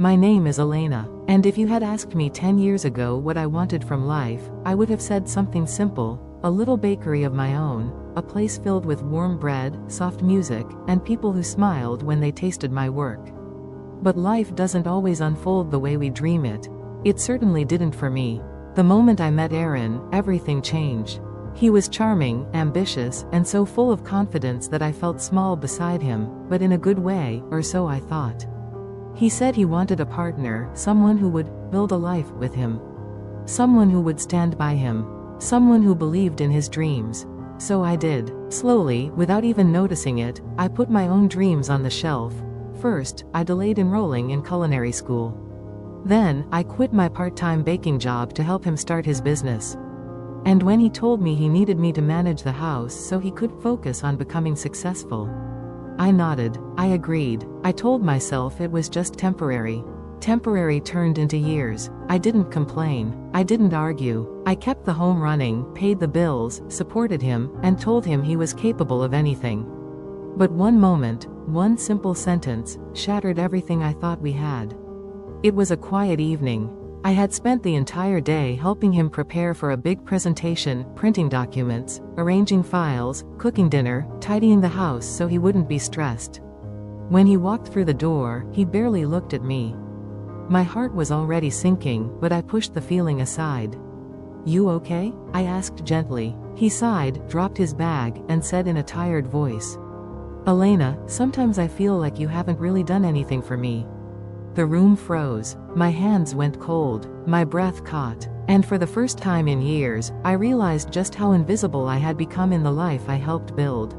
My name is Elena, and if you had asked me 10 years ago what I wanted from life, I would have said something simple, a little bakery of my own, a place filled with warm bread, soft music, and people who smiled when they tasted my work. But life doesn't always unfold the way we dream it. It certainly didn't for me. The moment I met Aaron, everything changed. He was charming, ambitious, and so full of confidence that I felt small beside him, but in a good way, or so I thought. He said he wanted a partner, someone who would build a life with him. Someone who would stand by him. Someone who believed in his dreams. So I did. Slowly, without even noticing it, I put my own dreams on the shelf. First, I delayed enrolling in culinary school. Then, I quit my part-time baking job to help him start his business. And when he told me he needed me to manage the house so he could focus on becoming successful, I nodded. I agreed. I told myself it was just temporary. Temporary turned into years. I didn't complain. I didn't argue. I kept the home running, paid the bills, supported him, and told him he was capable of anything. But one moment, one simple sentence, shattered everything I thought we had. It was a quiet evening. I had spent the entire day helping him prepare for a big presentation, printing documents, arranging files, cooking dinner, tidying the house so he wouldn't be stressed. When he walked through the door, he barely looked at me. My heart was already sinking, but I pushed the feeling aside. "You okay?" I asked gently. He sighed, dropped his bag, and said in a tired voice, "Elena, sometimes I feel like you haven't really done anything for me." The room froze. My hands went cold. My breath caught. And for the first time in years, I realized just how invisible I had become in the life I helped build.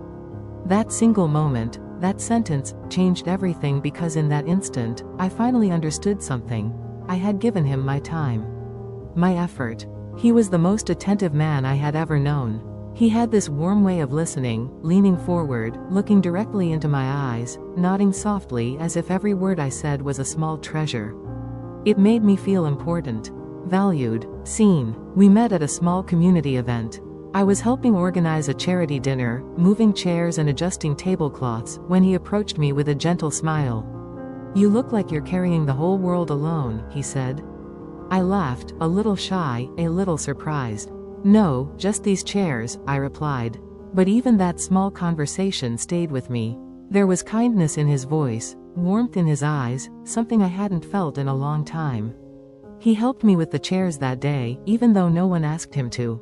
That single moment, that sentence, changed everything because in that instant, I finally understood something. I had given him my time. My effort. He was the most attentive man I had ever known. He had this warm way of listening, leaning forward, looking directly into my eyes, nodding softly as if every word I said was a small treasure. It made me feel important, valued, seen. We met at a small community event. I was helping organize a charity dinner, moving chairs and adjusting tablecloths, when he approached me with a gentle smile. "You look like you're carrying the whole world alone," he said. I laughed, a little shy, a little surprised. "No, just these chairs," I replied. But even that small conversation stayed with me. There was kindness in his voice, warmth in his eyes, something I hadn't felt in a long time. He helped me with the chairs that day, even though no one asked him to.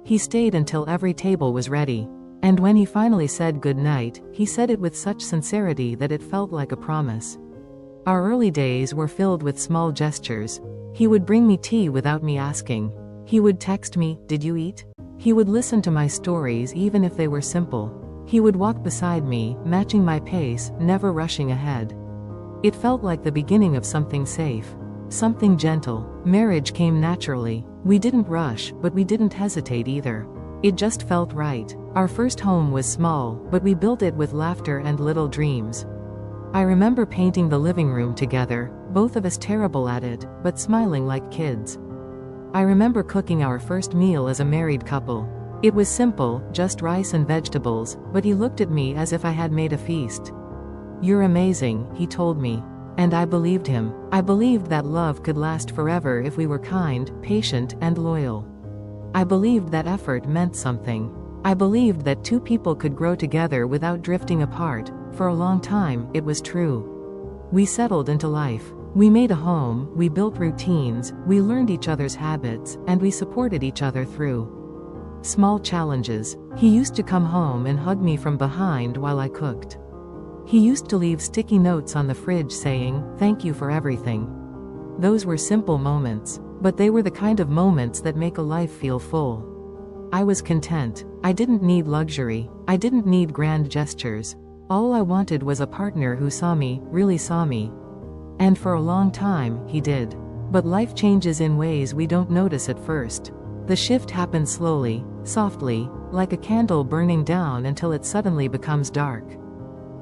He stayed until every table was ready. And when he finally said good night, he said it with such sincerity that it felt like a promise. Our early days were filled with small gestures. He would bring me tea without me asking. He would text me, "Did you eat?" He would listen to my stories even if they were simple. He would walk beside me, matching my pace, never rushing ahead. It felt like the beginning of something safe. Something gentle. Marriage came naturally. We didn't rush, but we didn't hesitate either. It just felt right. Our first home was small, but we built it with laughter and little dreams. I remember painting the living room together, both of us terrible at it, but smiling like kids. I remember cooking our first meal as a married couple. It was simple, just rice and vegetables, but he looked at me as if I had made a feast. "You're amazing," he told me. And I believed him. I believed that love could last forever if we were kind, patient, and loyal. I believed that effort meant something. I believed that two people could grow together without drifting apart. For a long time, it was true. We settled into life. We made a home, we built routines, we learned each other's habits, and we supported each other through small challenges. He used to come home and hug me from behind while I cooked. He used to leave sticky notes on the fridge saying, "Thank you for everything." Those were simple moments, but they were the kind of moments that make a life feel full. I was content. I didn't need luxury. I didn't need grand gestures. All I wanted was a partner who saw me, really saw me. And for a long time, he did. But life changes in ways we don't notice at first. The shift happens slowly, softly, like a candle burning down until it suddenly becomes dark.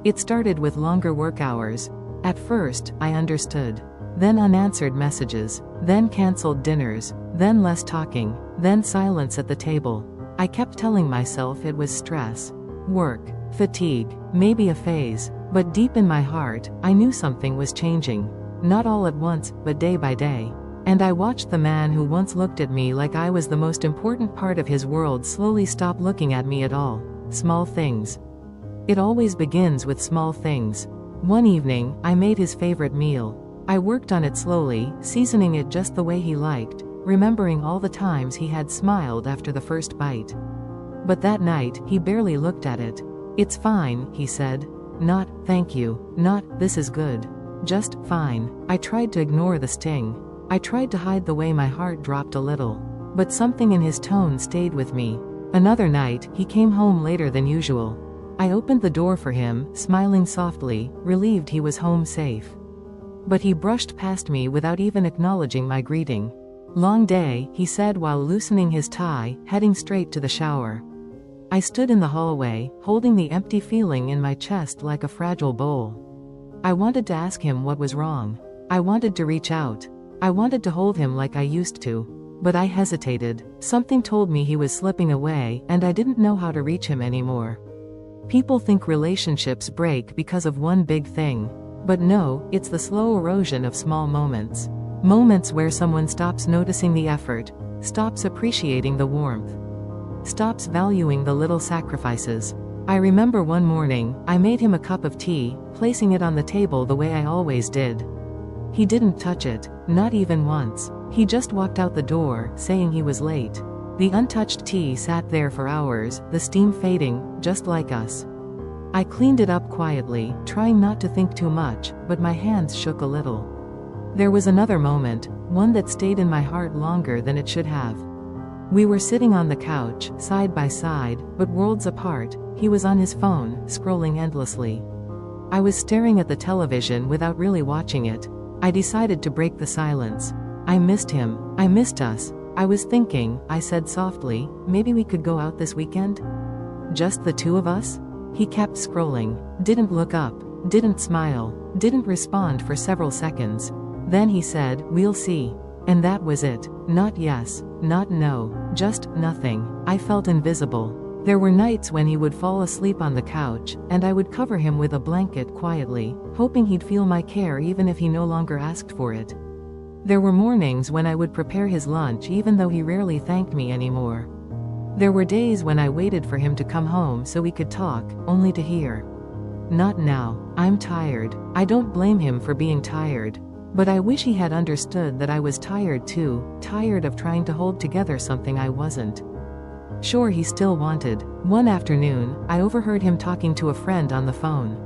It started with longer work hours. At first, I understood. Then unanswered messages. Then canceled dinners. Then less talking. Then silence at the table. I kept telling myself it was stress. Work. Fatigue. Maybe a phase. But deep in my heart, I knew something was changing. not all at once, but day by day. And I watched the man who once looked at me like I was the most important part of his world slowly stop looking at me at all. Small things. It always begins with small things. One evening, I made his favorite meal. I worked on it slowly, seasoning it just the way he liked, remembering all the times he had smiled after the first bite. But that night, he barely looked at it. "It's fine," he said. Not, "Thank you," not, "This is good." Just, "Fine." I tried to ignore the sting. I tried to hide the way my heart dropped a little. But something in his tone stayed with me. Another night, he came home later than usual. I opened the door for him, smiling softly, relieved he was home safe. But he brushed past me without even acknowledging my greeting. "Long day," he said while loosening his tie, heading straight to the shower. I stood in the hallway, holding the empty feeling in my chest like a fragile bowl. I wanted to ask him what was wrong. I wanted to reach out. I wanted to hold him like I used to. But I hesitated. Something told me he was slipping away, and I didn't know how to reach him anymore. People think relationships break because of one big thing. But no, it's the slow erosion of small moments. Moments where someone stops noticing the effort, stops appreciating the warmth, stops valuing the little sacrifices. I remember one morning, I made him a cup of tea, placing it on the table the way I always did. He didn't touch it, not even once. He just walked out the door, saying he was late. The untouched tea sat there for hours, the steam fading, just like us. I cleaned it up quietly, trying not to think too much, but my hands shook a little. There was another moment, one that stayed in my heart longer than it should have. We were sitting on the couch, side by side, but worlds apart. He was on his phone, scrolling endlessly. I was staring at the television without really watching it. I decided to break the silence. I missed him. I missed us. I was thinking, I said softly, maybe we could go out this weekend? Just the two of us? He kept scrolling, didn't look up, didn't smile, didn't respond for several seconds. Then he said, "We'll see." And that was it. Not yes, not no, just nothing. I felt invisible. There were nights when he would fall asleep on the couch, and I would cover him with a blanket quietly, hoping he'd feel my care even if he no longer asked for it. There were mornings when I would prepare his lunch even though he rarely thanked me anymore. There were days when I waited for him to come home so we could talk, only to hear, "Not now, I'm tired." I don't blame him for being tired. But I wish he had understood that I was tired too, tired of trying to hold together something I wasn't. Sure, he still wanted. One afternoon, I overheard him talking to a friend on the phone.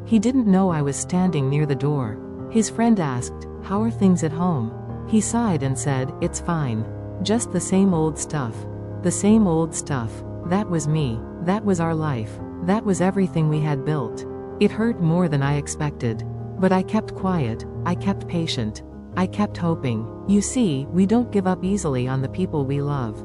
He didn't know I was standing near the door. His friend asked, "How are things at home?" He sighed and said, "It's fine. Just the same old stuff." The same old stuff. That was me. That was our life. That was everything we had built. It hurt more than I expected. But I kept quiet. I kept patient. I kept hoping. You see, we don't give up easily on the people we love.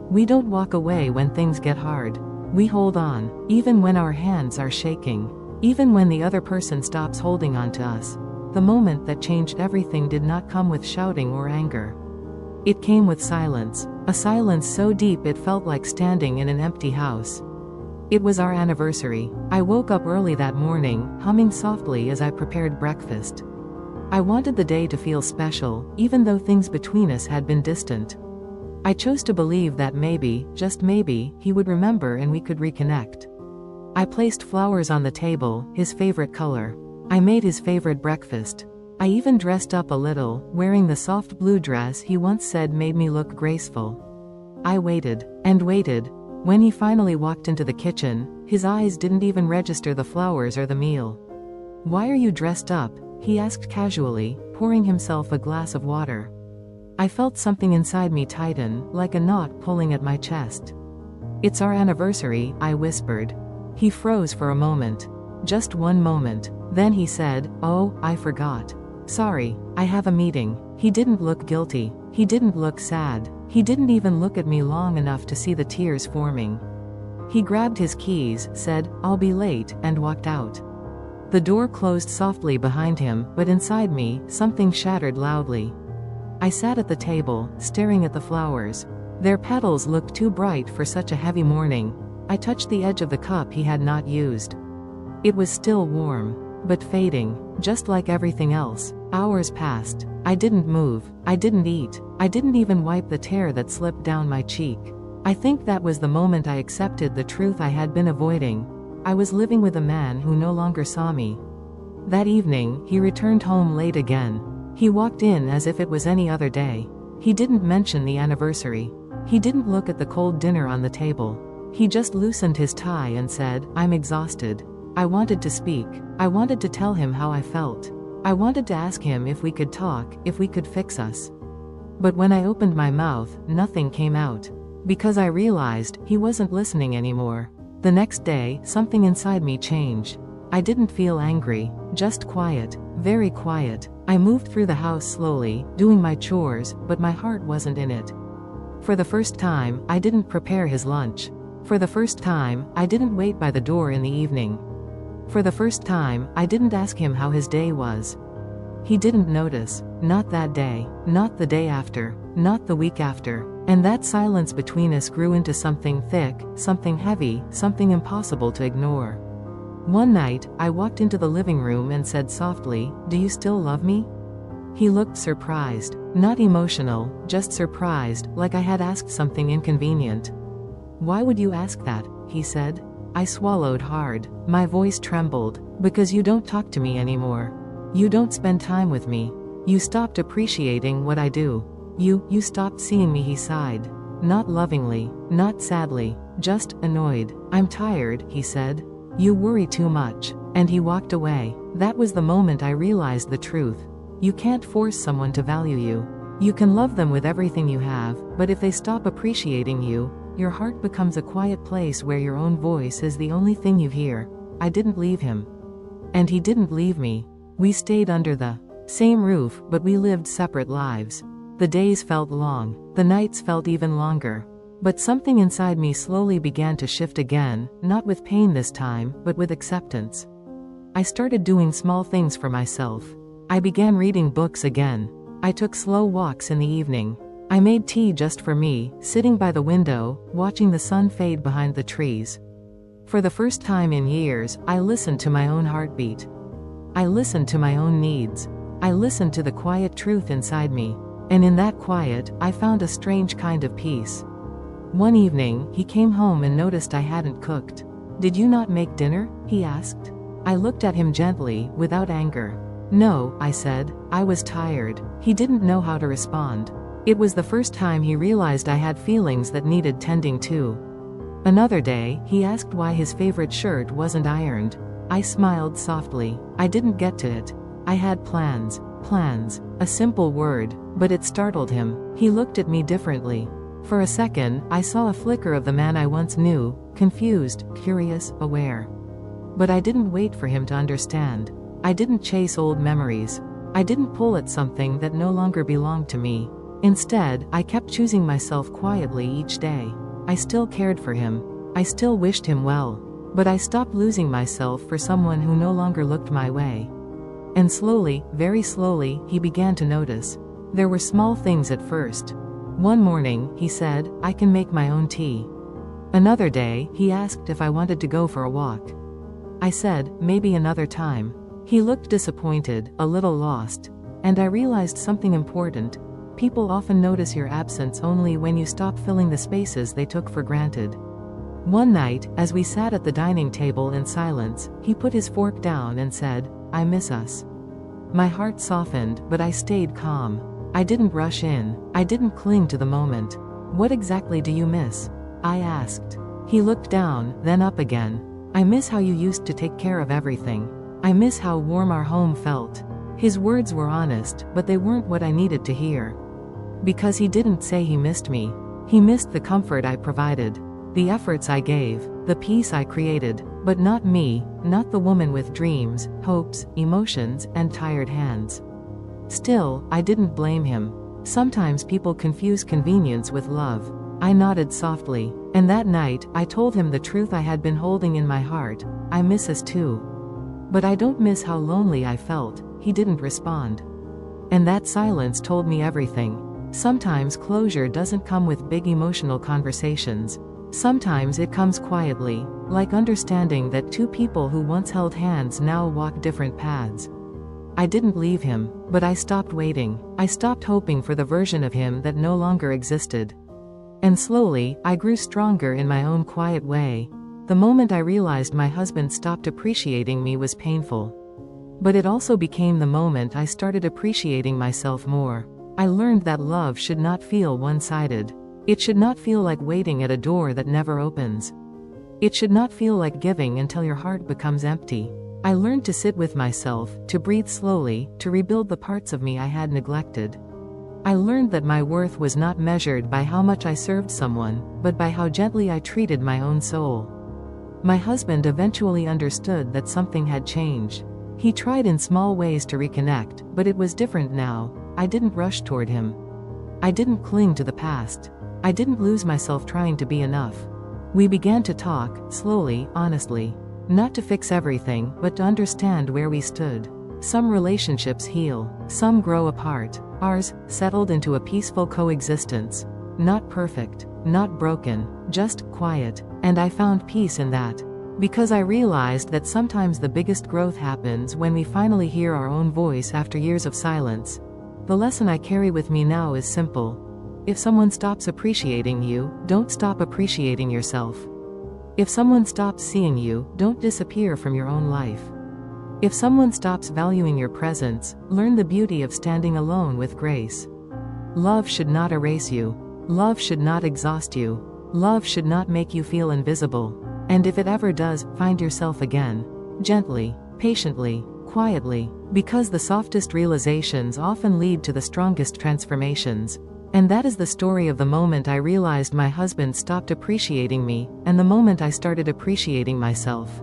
We don't walk away when things get hard. We hold on, even when our hands are shaking. Even when the other person stops holding on to us. The moment that changed everything did not come with shouting or anger. It came with silence. A silence so deep it felt like standing in an empty house. It was our anniversary. I woke up early that morning, humming softly as I prepared breakfast. I wanted the day to feel special, even though things between us had been distant. I chose to believe that maybe, just maybe, he would remember and we could reconnect. I placed flowers on the table, his favorite color. I made his favorite breakfast. I even dressed up a little, wearing the soft blue dress he once said made me look graceful. I waited, and waited. When he finally walked into the kitchen, his eyes didn't even register the flowers or the meal. "Why are you dressed up?" he asked casually, pouring himself a glass of water. I felt something inside me tighten, like a knot pulling at my chest. "It's our anniversary," I whispered. He froze for a moment. Just one moment. Then he said, "Oh, I forgot. Sorry, I have a meeting." He didn't look guilty. He didn't look sad. He didn't even look at me long enough to see the tears forming. He grabbed his keys, said, "I'll be late," and walked out. The door closed softly behind him, but inside me, something shattered loudly. I sat at the table, staring at the flowers. Their petals looked too bright for such a heavy morning. I touched the edge of the cup he had not used. It was still warm. but fading, just like everything else. Hours passed. I didn't move. I didn't eat. I didn't even wipe the tear that slipped down my cheek. I think that was the moment I accepted the truth I had been avoiding. I was living with a man who no longer saw me. That evening, he returned home late again. He walked in as if it was any other day. He didn't mention the anniversary. He didn't look at the cold dinner on the table. He just loosened his tie and said, "I'm exhausted." I wanted to speak. I wanted to tell him how I felt. I wanted to ask him if we could talk, if we could fix us. But when I opened my mouth, nothing came out. Because I realized he wasn't listening anymore. The next day, something inside me changed. I didn't feel angry, just quiet, very quiet. I moved through the house slowly, doing my chores, but my heart wasn't in it. For the first time, I didn't prepare his lunch. For the first time, I didn't wait by the door in the evening. For the first time, I didn't ask him how his day was. He didn't notice. Not that day, not the day after, not the week after. And that silence between us grew into something thick, something heavy, something impossible to ignore. One night, I walked into the living room and said softly, "Do you still love me?" He looked surprised. Not emotional, just surprised, like I had asked something inconvenient. "Why would you ask that?" he said. I swallowed hard. My voice trembled. "Because you don't talk to me anymore. You don't spend time with me. You stopped appreciating what I do. You stopped seeing me," he sighed. Not lovingly, not sadly, just annoyed. "I'm tired," he said. "You worry too much." And he walked away. That was the moment I realized the truth. You can't force someone to value you. You can love them with everything you have, but if they stop appreciating you, your heart becomes a quiet place where your own voice is the only thing you hear. I didn't leave him. And he didn't leave me. We stayed under the same roof, but we lived separate lives. The days felt long. The nights felt even longer. But something inside me slowly began to shift again, not with pain this time, but with acceptance. I started doing small things for myself. I began reading books again. I took slow walks in the evening. I made tea just for me, sitting by the window, watching the sun fade behind the trees. For the first time in years, I listened to my own heartbeat. I listened to my own needs. I listened to the quiet truth inside me. And in that quiet, I found a strange kind of peace. One evening, he came home and noticed I hadn't cooked. "Did you not make dinner?" he asked. I looked at him gently, without anger. "No," I said. I was tired. He didn't know how to respond. It was the first time he realized I had feelings that needed tending to. Another day, he asked why his favorite shirt wasn't ironed. I smiled softly. I didn't get to it. I had plans. Plans. A simple word, but it startled him. He looked at me differently. For a second, I saw a flicker of the man I once knew, confused, curious, aware. But I didn't wait for him to understand. I didn't chase old memories. I didn't pull at something that no longer belonged to me. Instead, I kept choosing myself quietly each day. I still cared for him. I still wished him well. But I stopped losing myself for someone who no longer looked my way. And slowly, very slowly, he began to notice. There were small things at first. One morning, he said, "I can make my own tea." Another day, he asked if I wanted to go for a walk. I said, "Maybe another time." He looked disappointed, a little lost. And I realized something important. People often notice your absence only when you stop filling the spaces they took for granted. One night, as we sat at the dining table in silence, he put his fork down and said, "I miss us." My heart softened, but I stayed calm. I didn't rush in. I didn't cling to the moment. "What exactly do you miss?" I asked. He looked down, then up again. "I miss how you used to take care of everything. I miss how warm our home felt." His words were honest, but they weren't what I needed to hear. Because he didn't say he missed me. He missed the comfort I provided, the efforts I gave, the peace I created, but not me, not the woman with dreams, hopes, emotions, and tired hands. Still, I didn't blame him. Sometimes people confuse convenience with love. I nodded softly, and that night, I told him the truth I had been holding in my heart. "I miss us too. But I don't miss how lonely I felt." He didn't respond. And that silence told me everything. Sometimes closure doesn't come with big emotional conversations. Sometimes it comes quietly, like understanding that two people who once held hands now walk different paths. I didn't leave him, but I stopped waiting. I stopped hoping for the version of him that no longer existed. And slowly, I grew stronger in my own quiet way. The moment I realized my husband stopped appreciating me was painful. But it also became the moment I started appreciating myself more. I learned that love should not feel one-sided. It should not feel like waiting at a door that never opens. It should not feel like giving until your heart becomes empty. I learned to sit with myself, to breathe slowly, to rebuild the parts of me I had neglected. I learned that my worth was not measured by how much I served someone, but by how gently I treated my own soul. My husband eventually understood that something had changed. He tried in small ways to reconnect, but it was different now. I didn't rush toward him. I didn't cling to the past. I didn't lose myself trying to be enough. We began to talk, slowly, honestly. Not to fix everything, but to understand where we stood. Some relationships heal, some grow apart. Ours settled into a peaceful coexistence. Not perfect, not broken, just quiet. And I found peace in that. Because I realized that sometimes the biggest growth happens when we finally hear our own voice after years of silence. The lesson I carry with me now is simple. If someone stops appreciating you, don't stop appreciating yourself. If someone stops seeing you, don't disappear from your own life. If someone stops valuing your presence, learn the beauty of standing alone with grace. Love should not erase you. Love should not exhaust you. Love should not make you feel invisible. And if it ever does, find yourself again. Gently, patiently, quietly. Because the softest realizations often lead to the strongest transformations. And that is the story of the moment I realized my husband stopped appreciating me, and the moment I started appreciating myself.